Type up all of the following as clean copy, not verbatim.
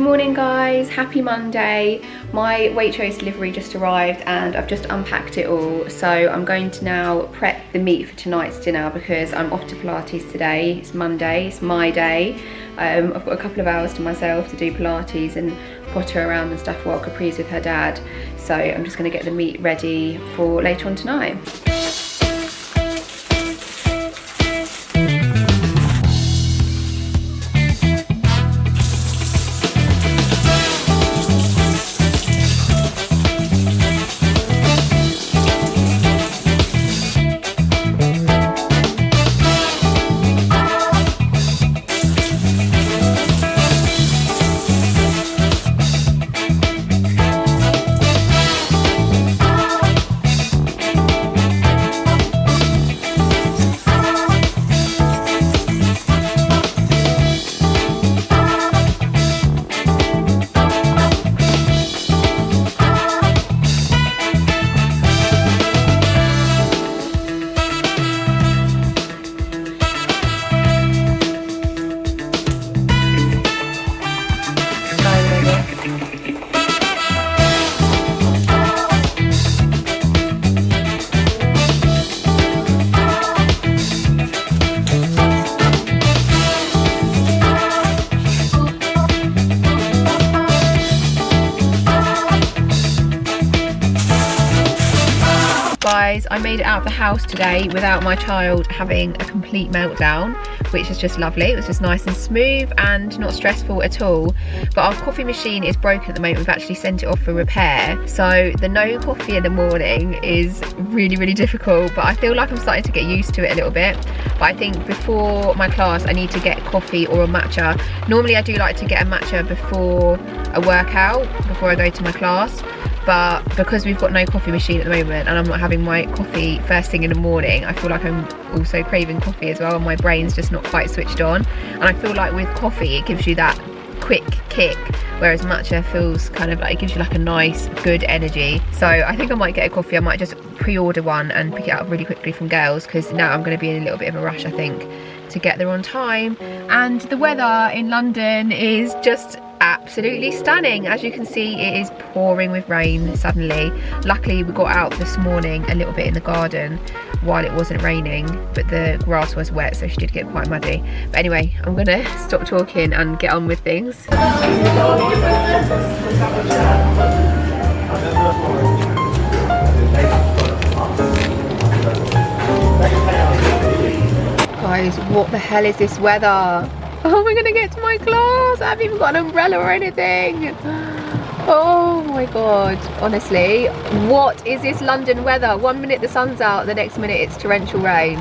morning guys, happy Monday. My Waitrose delivery just arrived and I've just unpacked it all, so I'm going to now prep the meat for tonight's dinner because I'm off to Pilates today. It's Monday, it's my day. I've got a couple of hours to myself to do Pilates and potter around and stuff while Capri's with her dad, so I'm just going to get the meat ready for later on tonight. Guys, I made it out of the house today without my child having a complete meltdown, which is just lovely. It was just nice and smooth and not stressful at all. But our coffee machine is broken at the moment. We've actually sent it off for repair, so the no coffee in the morning is really difficult, but I feel like I'm starting to get used to it a little bit. But I think before my class I need to get coffee or a matcha. Normally I do like to get a matcha before a workout, before I go to my class, but because we've got no coffee machine at the moment and I'm not having my coffee first thing in the morning, I feel like I'm also craving coffee as well, and my brain's just not quite switched on. And I feel like with coffee it gives you that quick kick, whereas matcha feels kind of like it gives you like a nice good energy. So I think I might get a coffee. I might just pre-order one and pick it up really quickly from Gails, because now I'm going to be in a little bit of a rush I think to get there on time. And the weather in London is just absolutely stunning. As you can see, it is pouring with rain suddenly. Luckily we got out this morning a little bit in the garden while it wasn't raining, but the grass was wet, so she did get quite muddy. But anyway, I'm gonna stop talking and get on with things. Guys, what the hell is this weather? Oh, we're gonna get to my class. I haven't even got an umbrella or anything. Oh my god, honestly, what is this London weather? 1 minute the sun's out, the next minute it's torrential rain.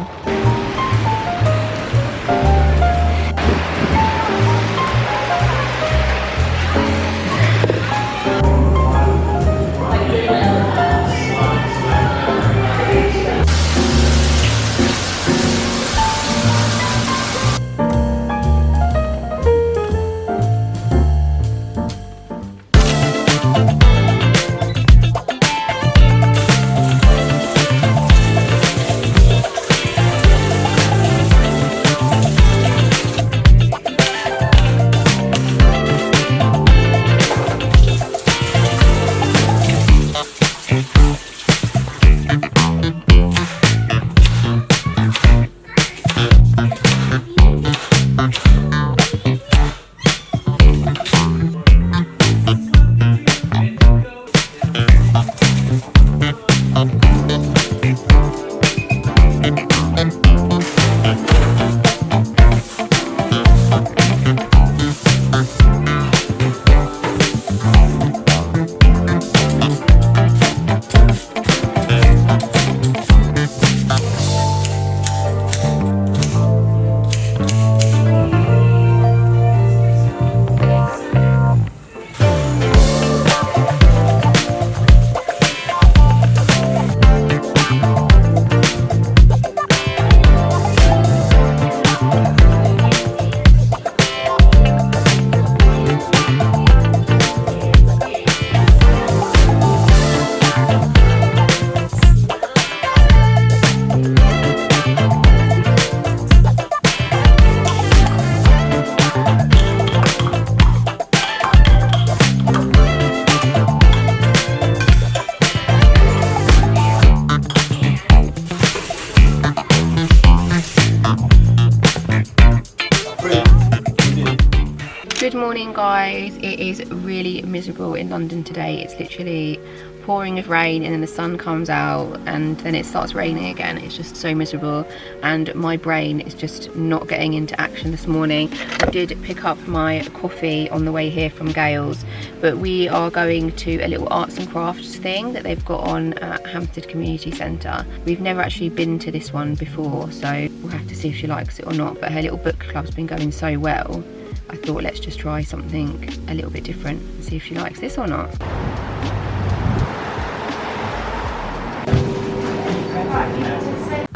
morning guys. It is really miserable in London today. It's literally pouring with rain and then the sun comes out and then it starts raining again. It's just so miserable and my brain is just not getting into action this morning. I did pick up my coffee on the way here from Gails, but we are going to a little arts and crafts thing that they've got on at Hampstead Community Centre. We've never actually been to this one before, so we'll have to see if she likes it or not, but her little book club's been going so well. I thought let's just try something a little bit different and see if she likes this or not.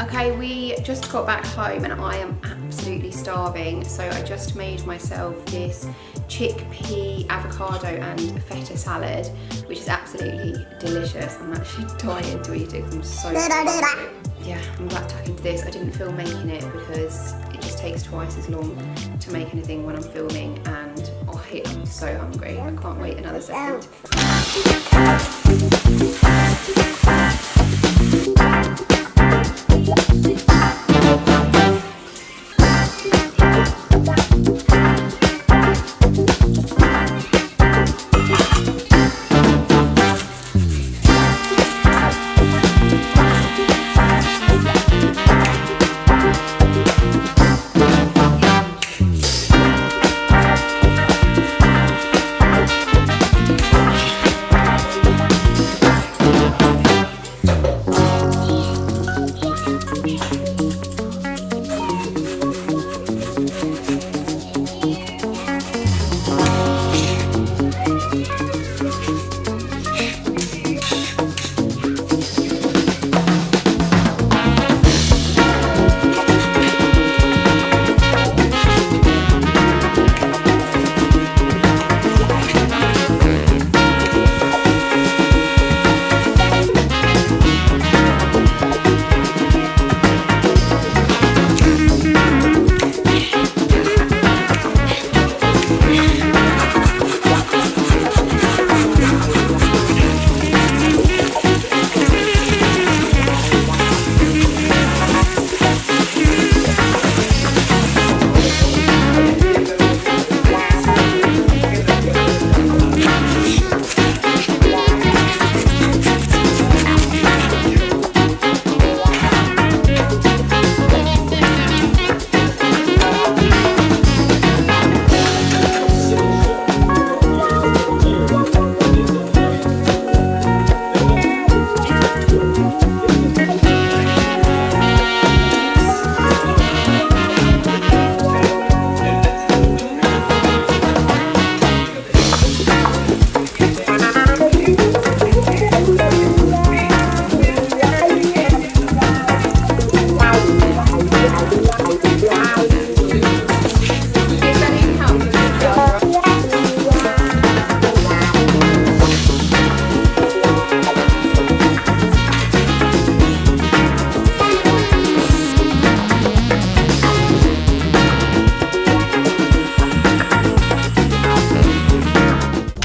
Okay, we just got back home and I am absolutely starving, so I just made myself this chickpea, avocado and feta salad, which is absolutely delicious. I'm actually dying to eat it. I'm so hungry. Yeah, I'm about to tuck into this. I didn't film making it because it just takes twice as long to make anything when I'm filming, and oh, I'm so hungry. I can't wait another second.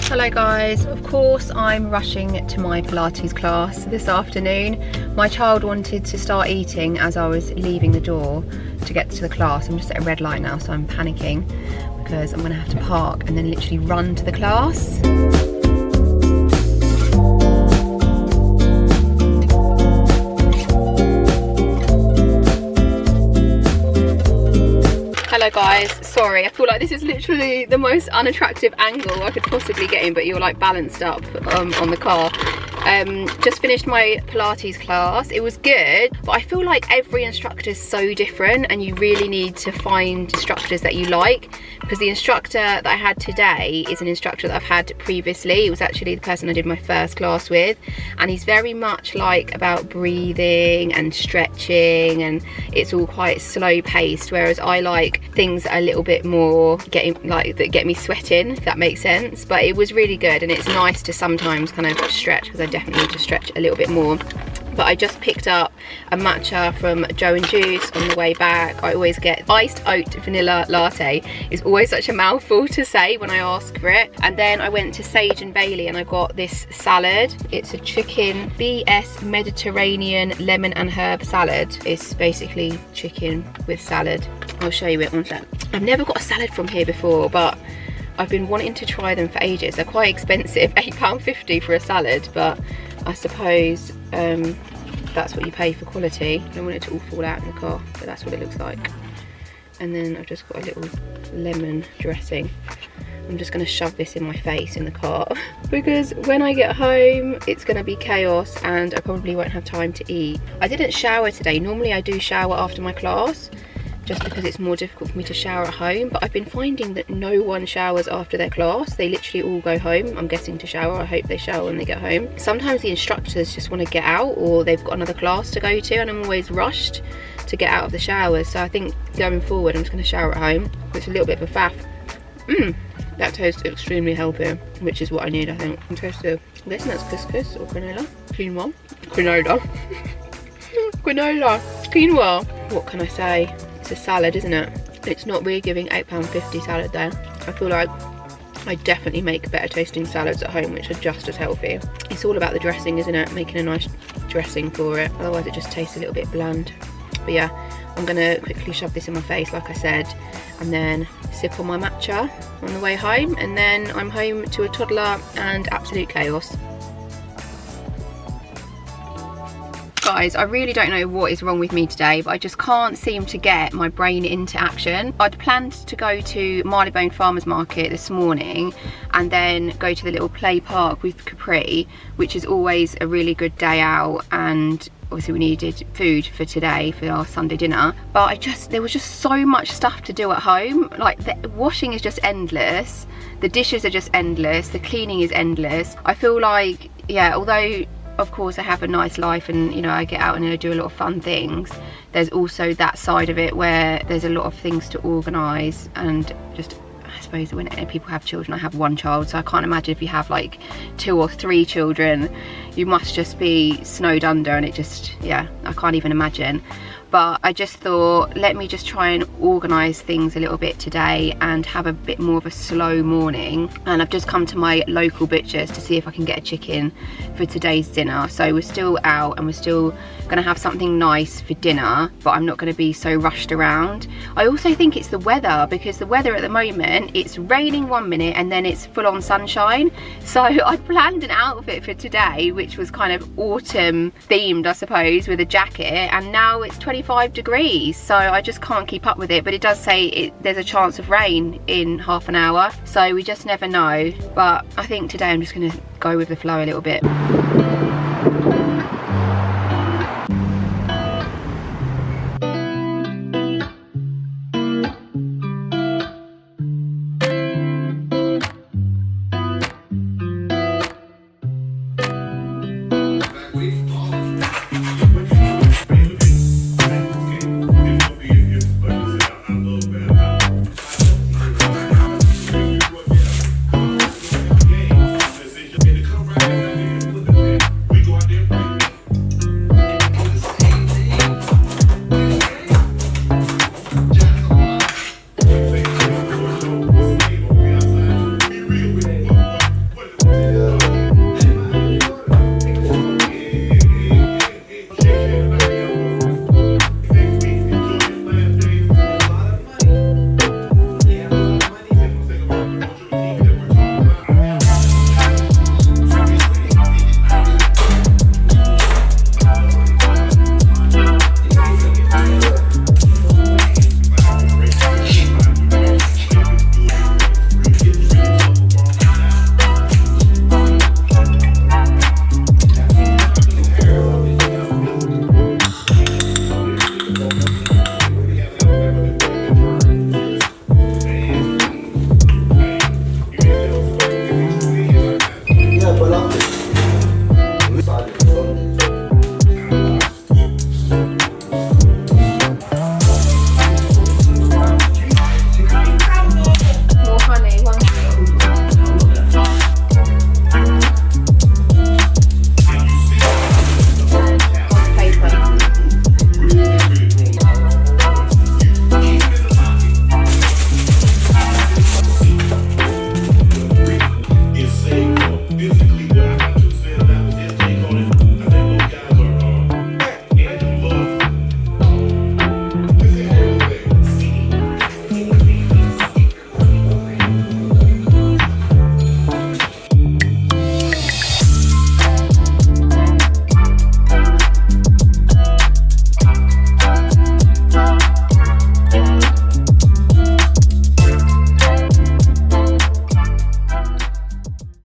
Hello guys, of course I'm rushing to my Pilates class this afternoon. My child wanted to start eating as I was leaving the door to get to the class. I'm just at a red light now, so I'm panicking because I'm gonna have to park and then literally run to the class. Hello guys, sorry, I feel like this is literally the most unattractive angle I could possibly get in, but you're like balanced up on the car. Just finished my Pilates class. It was good, but I feel like every instructor is so different and you really need to find instructors that you like, because the instructor that I had today is an instructor that I've had previously. It was actually the person I did my first class with, and he's very much like about breathing and stretching, and it's all quite slow paced, whereas I like things that are a little bit more that get me sweating, if that makes sense. But it was really good, and it's nice to sometimes kind of stretch, because I definitely need to stretch a little bit more. But I just picked up a matcha from Joe and Juice on the way back. I always get iced oat vanilla latte. It's always such a mouthful to say when I ask for it. And then I went to Sage and Bayley and I got this salad. It's a chicken BS Mediterranean lemon and herb salad. It's basically chicken with salad. I'll show you it one sec. I've never got a salad from here before, but I've been wanting to try them for ages. They're quite expensive, £8.50 for a salad, but I suppose that's what you pay for quality. I don't want it to all fall out in the car, but that's what it looks like. And then I've just got a little lemon dressing. I'm just going to shove this in my face in the car because when I get home it's going to be chaos and I probably won't have time to eat. I didn't shower today. Normally I do shower after my class just because it's more difficult for me to shower at home, but I've been finding that no one showers after their class. They literally all go home, I'm guessing, to shower. I hope they shower when they get home. Sometimes the instructors just want to get out or they've got another class to go to and I'm always rushed to get out of the showers. So I think going forward I'm just going to shower at home. It's a little bit of a faff. That tastes extremely healthy, which is what I need, I think. I'm toasted. I'm guessing that's couscous or granola. Quinoa. Granola. Granola. Quinoa. What can I say? It's a salad, isn't it? It's not really giving £8.50 salad though. I feel like I definitely make better tasting salads at home, which are just as healthy. It's all about the dressing, isn't it? Making a nice dressing for it. Otherwise it just tastes a little bit bland. But yeah, I'm gonna quickly shove this in my face, like I said, and then sip on my matcha on the way home, and then I'm home to a toddler and absolute chaos. Guys, I really don't know what is wrong with me today, but I just can't seem to get my brain into action. I'd planned to go to Marylebone Farmers Market this morning and then go to the little play park with Capri, which is always a really good day out, and obviously we needed food for today for our Sunday dinner, but there was just so much stuff to do at home. Like, the washing is just endless, the dishes are just endless, the cleaning is endless. I feel like, yeah, although of course I have a nice life and, you know, I get out and I do a lot of fun things, there's also that side of it where there's a lot of things to organise, and just, I suppose when people have children, I have one child, so I can't imagine if you have like 2 or 3 children, you must just be snowed under, and it just, yeah, I can't even imagine. But I just thought, let me just try and organise things a little bit today and have a bit more of a slow morning. And I've just come to my local butcher's to see if I can get a chicken for today's dinner. So we're still out and we're still going to have something nice for dinner, but I'm not going to be so rushed around. I also think it's the weather, because the weather at the moment, it's raining one minute and then it's full on sunshine. So I planned an outfit for today which was kind of autumn themed, I suppose, with a jacket, and now it's 25 degrees, so I just can't keep up with it. But it does say there's a chance of rain in half an hour, so we just never know. But I think today I'm just going to go with the flow a little bit.